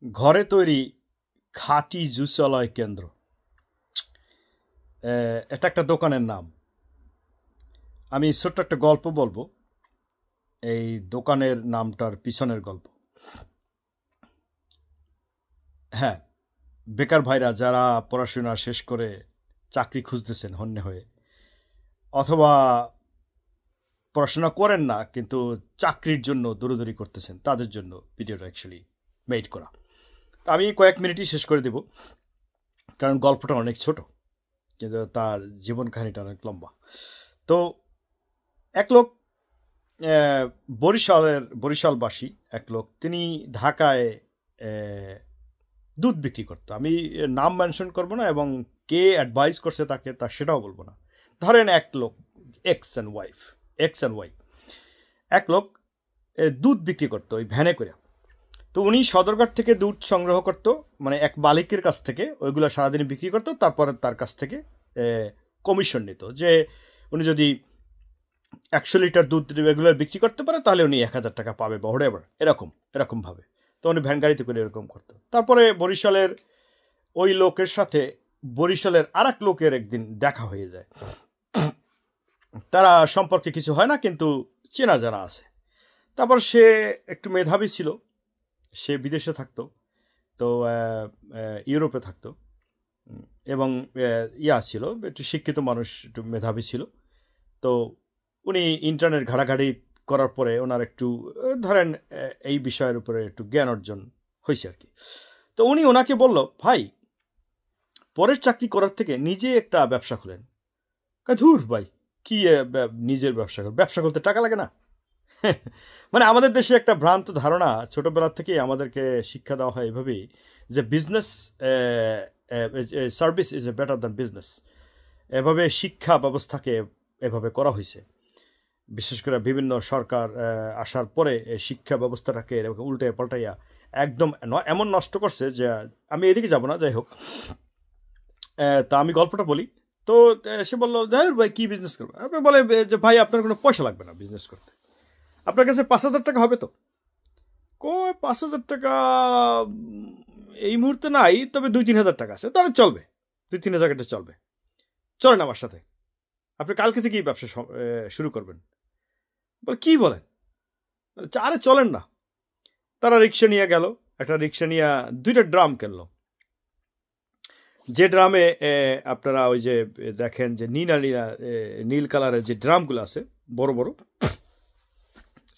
ঘরে তৈরি খাঁটি জুসালয় কেন্দ্র, এটা একটা দোকানের নাম। আমি ছোট্ট একটা গল্প বলবো, এই দোকানের নামটার পিছনের গল্প। হ্যাঁ, বেকার ভাইরা যারা পড়াশোনা শেষ করে চাকরি খুঁজতেছেন হন্যে হয়ে, অথবা পড়াশোনা করেন না কিন্তু চাকরির জন্য দৌড়দৌড়ি করতেছেন, তাদের জন্য ভিডিওটা অ্যাকচুয়ালি মেড করা। তো আমি কয়েক মিনিটই শেষ করে দেব, কারণ গল্পটা অনেক ছোট কিন্তু তার জীবন কাহিনীটা অনেক লম্বা। তো এক লোক, বরিশালবাসী এক লোক, তিনি ঢাকায় দুধ বিক্রি করতো। আমি নাম মেনশন করব না এবং কে অ্যাডভাইস করছে তাকে সেটাও বলবো না। ধরেন এক লোক, এক্স অ্যান্ড ওয়াই, এক লোক দুধ বিক্রি করতো ওই ভ্যানে করে। তো উনি সদরঘাট থেকে দুধ সংগ্রহ করত, মানে এক মালিকের কাছ থেকে ওইগুলো সারাদিন বিক্রি করতো, তারপরে তার কাছ থেকে কমিশন নিত যে উনি যদি 100 লিটার দুধ রেগুলার বিক্রি করতে পারে তাহলে উনি 1000 টাকা পাবে বা হোয়াটএভার, এরকমভাবে। তো উনি ভ্যান গাড়িতে করে এরকম করতো। তারপরে বরিশালের ওই লোকের সাথে বরিশালের আর এক লোকের একদিন দেখা হয়ে যায়। তারা সম্পর্কে কিছু হয় না কিন্তু চেনা জানা আছে। তারপর সে একটু মেধাবী ছিল, সে বিদেশে থাকতো, তো ইউরোপে থাকতো, এবং ছিল একটু শিক্ষিত মানুষ, একটু মেধাবী ছিল। তো উনি ইন্টারনেট ঘাটাঘাটি করার পরে ওনার একটু ধরেন এই বিষয়ের উপরে একটু জ্ঞান অর্জন হয়েছে আর কি। তো উনি ওনাকে বলল, ভাই পরের চাকরি করার থেকে নিজে একটা ব্যবসা খুলেন। ধুর ভাই, কি নিজের ব্যবসা করতে টাকা লাগে না? মানে আমাদের দেশে একটা ভ্রান্ত ধারণা, ছোটবেলা থেকে আমাদেরকে শিক্ষা দেওয়া হয় এভাবেই যে business service is a better than business. এভাবে শিক্ষা ব্যবস্থাকে এভাবে করা হয়েছে। বিশেষ করে বিভিন্ন সরকার আসার পরে শিক্ষা ব্যবস্থাটাকে উল্টে পাল্টাইয়া একদম এমন নষ্ট করছে যে আমি এদিকে যাব না, যাই হোক। তা আমি গল্পটা বলি। তো সে বললো, ভাই কি বিজনেস করবে? আপনি বলে যে ভাই আপনার কোনো পয়সা লাগবে না বিজনেস করতে, আপনার কাছে 5000 টাকা হবে তো? 5000 টাকা এই মুহূর্তে নাই, তবে 2-3 হাজার টাকা আছে, তাহলে চলবে, 2-3 হাজার টাকা চলবে, চলেন আমার সাথে, আপনি কালকে থেকেই ব্যবসা শুরু করবেন। বলে কি বলেন? আরে চলেন না। তারা রিক্সা নিয়ে গেল, একটা রিক্সা নিয়ে 2টা ড্রাম কিনলো। যে ড্রামে আপনারা ওই যে দেখেন যে নীল কালারের যে ড্রামগুলো আছে বড় বড়,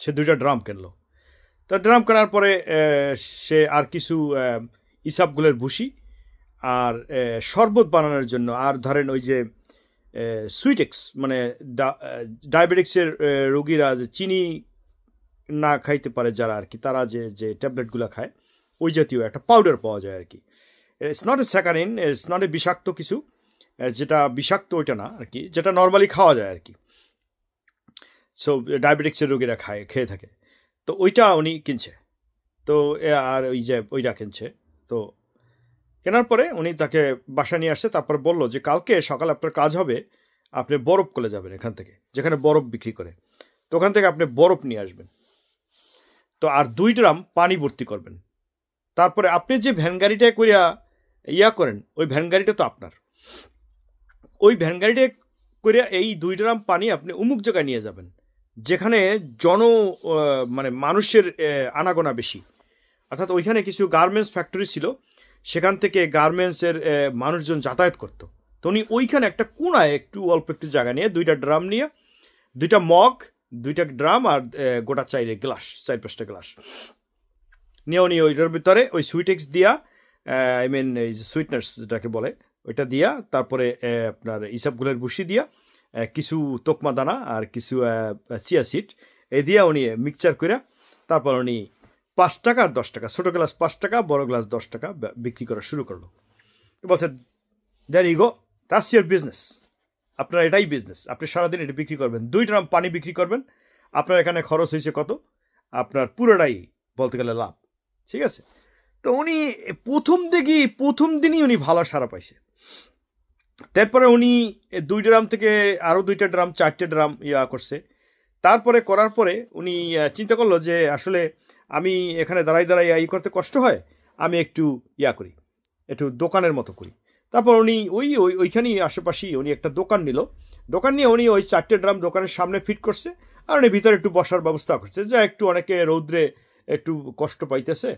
সে 2টা ড্রাম কিনলো। তা ড্রাম কেনার পরে সে আর কিছু ইসাবগুলের ভুসি আর শরবত বানানোর জন্য, আর ধরেন ওই যে সুইটেক্স, মানে ডায়াবেটিক্সের রোগীরা যে চিনি না খাইতে পারে যারা আর কি, তারা যে ট্যাবলেটগুলো খায় ওই জাতীয় একটা পাউডার পাওয়া যায় আর কি। It's not a saccharin, it's not a বিষাক্ত কিছু, যেটা বিষাক্ত ওইটা না আর কি, যেটা নর্মালি খাওয়া যায় আর কি। সো ডায়াবেটিক্সের রোগীরা খেয়ে থাকে। তো ওইটা উনি কিনছে। তো আর ওই যে ওইটা কিনছে। তো কেনার পরে উনি তাকে বাসা নিয়ে আসছে। তারপর বলল যে কালকে সকালে আপনার কাজ হবে, আপনি বরফ কলে যাবেন এখান থেকে, যেখানে বরফ বিক্রি করে, তো ওখান থেকে আপনি বরফ নিয়ে আসবেন। তো আর 2 ড্রাম পানি ভর্তি করবেন। তারপরে আপনি যে ভ্যান গাড়িটায় করিয়া করেন, ওই ভ্যান গাড়িটা তো আপনার, ওই ভ্যান গাড়িটা করিয়া এই 2 ড্রাম পানি আপনি অমুক জায়গায় নিয়ে যাবেন, যেখানে মানে মানুষের আনাগোনা বেশি। অর্থাৎ ওইখানে কিছু গার্মেন্টস ফ্যাক্টরি ছিল, সেখান থেকে গার্মেন্টসের মানুষজন যাতায়াত করতো। তো উনি ওইখানে একটা কোনায় একটু অল্প একটু জায়গা নিয়ে 2টা ড্রাম নিয়ে, 2টা মগ, 2টা ড্রাম আর গোটা 4-5টা গ্লাস নিয়ে উনি ওইটার ভিতরে ওই সুইটেক্স দিয়া, আই মিন এই যে সুইটনার্স যেটাকে বলে ওইটা দিয়া, তারপরে আপনার ইসাবগুলের ভুসি দিয়া, কিছু তোকমা দানা আর কিছু চিয়া সিড এই দিয়া উনি মিক্সচার করে, তারপর উনি 5 টাকা আর 10 টাকা, ছোটো গ্লাস 5 টাকা, বড় গ্লাস 10 টাকা বিক্রি করা শুরু করলো। বলছে, there you go, that's your business, আপনার এটাই বিজনেস, আপনি সারাদিন এটা বিক্রি করবেন, 2 ড্রাম পানি বিক্রি করবেন, আপনার এখানে খরচ হয়েছে কত, আপনার পুরোটাই বলতে গেলে লাভ। ঠিক আছে? তো উনি প্রথম দিনই উনি ভালো সারা পাইছে। তারপরে উনি 2 ড্রাম থেকে আরও 2টা ড্রাম, 4টে ড্রাম করছে। তারপরে করার পরে উনি চিন্তা করলো যে আসলে আমি এখানে দাঁড়াই করতে কষ্ট হয়, আমি একটু ইয়া করি, একটু দোকানের মতো করি। তারপর উনি ওইখানেই আশেপাশেই উনি একটা দোকান নিল, দোকান নিয়ে উনি ওই 4টে ড্রাম দোকানের সামনে ফিট করছে, আর উনি ভিতরে একটু বসার ব্যবস্থা করছে, যা একটু অনেকে রৌদ্রে একটু কষ্ট পাইতেছে,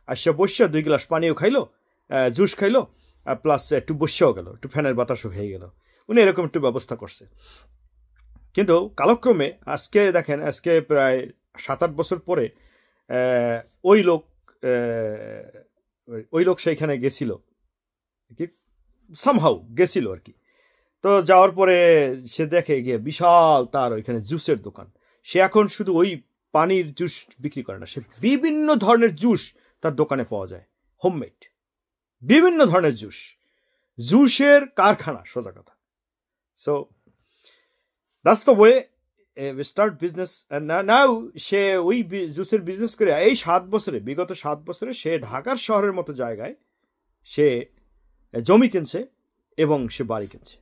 আর সে বসে 2 গ্লাস পানিও খাইলো, জুস খাইলো, প্লাস একটু বসেও গেল, একটু ফ্যানের বাতাসও হয়ে গেল। উনি এরকম একটু ব্যবস্থা করছে। কিন্তু কালক্রমে আজকে দেখেন, আজকে প্রায় 7-8 বছর পরে ওই লোক সেইখানে গেছিল, কি সামহাউ গেছিল আর কি। তো যাওয়ার পরে সে দেখে গিয়ে বিশাল তার ওইখানে জুসের দোকান। সে এখন শুধু ওই পানির জুস বিক্রি করে না, সে বিভিন্ন ধরনের জুস তার দোকানে পাওয়া যায়, হোমমেড বিভিন্ন ধরনের জুসের কারখানা, সোজা কথা। So that's the way we start business, and now সে ওই জুসের বিজনেস করে এই বিগত 7 বছরে সে ঢাকার শহরের মতো জায়গায় সে জমি কিনছে এবং সে বাড়ি কিনছে,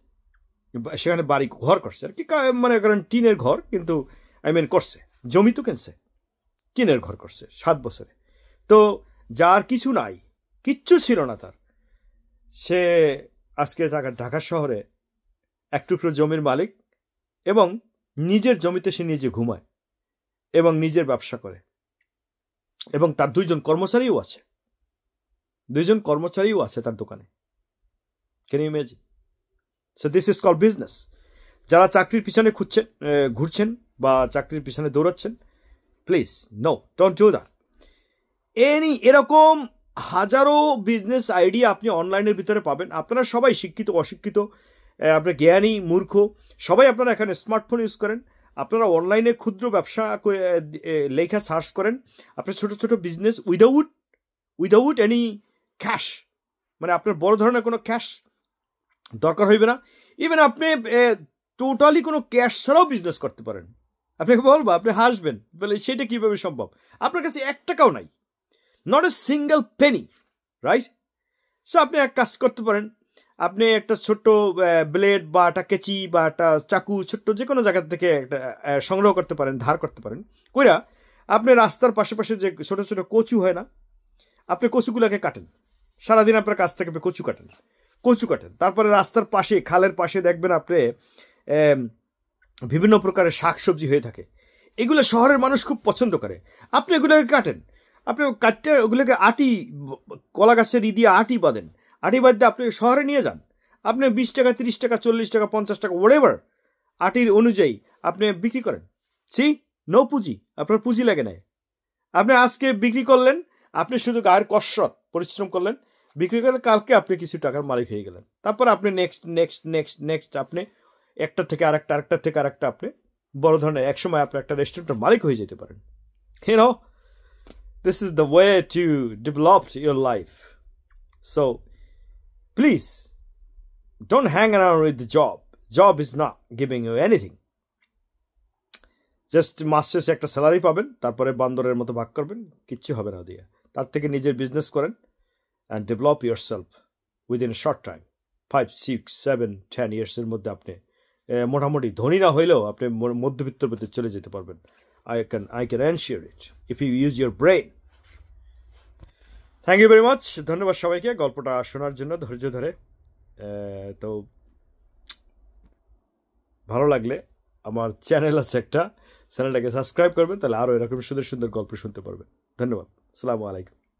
সেখানে বাড়ি ঘর করছে আর কি, মনে করেন টিনের ঘর, কিন্তু করছে, জমি তো কিনছে, টিনের ঘর করছে 7 বছরে। তো যার কিছু নাই, কিচ্ছু ছিল না তার, সে আজকে ঢাকা শহরে এক টুকরো জমির মালিক, এবং নিজের জমিতে সে নিজে ঘুমায় এবং নিজের ব্যবসা করে, এবং তার 2 জন কর্মচারীও আছে, 2 জন কর্মচারীও আছে তার দোকানে। Can you imagine? So this is called business. যারা চাকরির পিছনে ঘুরছেন বা চাকরির পিছনে দৌড়াচ্ছেন, please no, don't do that. এরকম হাজারো বিজনেস আইডিয়া আপনি অনলাইনের ভিতরে পাবেন। আপনারা সবাই শিক্ষিত অশিক্ষিত, আপনার জ্ঞানী মূর্খ, সবাই আপনারা এখানে স্মার্টফোন ইউজ করেন। আপনারা অনলাইনে ক্ষুদ্র ব্যবসা লেখা সার্চ করেন, আপনার ছোট ছোট বিজনেস উইদাউট এনি ক্যাশ, মানে আপনার বড় ধরনের কোনো ক্যাশ দরকার হইবে না। ইভেন আপনি টোটালি কোনো ক্যাশ ছাড়াও বিজনেস করতে পারেন। আপনাকে বলবো, আপনি হাসবেন, বলে সেটা কিভাবে সম্ভব? আপনার কাছে 1 টাকাও নাই, not a single Penney, right? So আপনি এক কাজ করতে পারেন, আপনি একটা ছোট্ট ব্লেড বা একটা কেচি বা একটা চাকু ছোট্ট যে কোনো জায়গা থেকে একটা সংগ্রহ করতে পারেন, ধার করতে পারেন, কইরা আপনি রাস্তার পাশে যে ছোট ছোট কচু হয় না, আপনি কচুগুলোকে কাটেন। সারাদিন আপনার কাছ থেকে কচু কাটেন, তারপরে রাস্তার পাশে, খালের পাশে দেখবেন আপনি বিভিন্ন প্রকারের শাকসবজি হয়ে থাকে। এগুলো শহরের মানুষ খুব পছন্দ করে। আপনি এগুলোকে কাটেন, আপনি কাটতে ওগুলোকে কলা গাছের দিয়ে আটি বাঁধেন, আটি বাঁধতে আপনি শহরে নিয়ে যান। আপনি 20 টাকা, 30 টাকা, 40 টাকা, 50 টাকা, হোয়াটএভার আটির অনুযায়ী আপনি বিক্রি করেন। নো পুঁজি, আপনার পুঁজি লাগে নাই। আপনি আজকে বিক্রি করলেন, আপনি শুধু গায়ের কসরত পরিশ্রম করলেন, বিক্রি করলে কালকে আপনি কিছু টাকার মালিক হয়ে গেলেন। তারপর আপনি নেক্সট আপনি একটা থেকে আরেকটা আপনি বড় ধরনের, একসময় আপনি একটা রেস্টুরেন্টের মালিক হয়ে যেতে পারেন। This is the way to develop your life. So please don't hang around with the job is not giving you anything. Just মাস শেষে একটা স্যালারি পাবেন, তারপরে বান্দরের মতো ভাগ করবেন, কিচ্ছু হবে না দিয়ে। তার থেকে নিজের বিজনেস করেন and develop your self within a short time, 5, 6, 7, 10 ইয়ার্সের মধ্যে আপনি মোটামুটি ধনী না হইলেও আপনি মধ্যবিত্তের মধ্যে চলে যেতে পারবেন। I can ensure it if you use your brain. Thank you very much. ধন্যবাদ সবাইকে গল্পটা শোনার জন্য ধৈর্য ধরে। তো ভালো লাগলে আমার চ্যানেল আছে একটা, চ্যানেলটাকে সাবস্ক্রাইব করবেন, তাহলে আরও এরকম সুন্দর সুন্দর গল্প শুনতে পারবেন। ধন্যবাদ। আসসালামু আলাইকুম।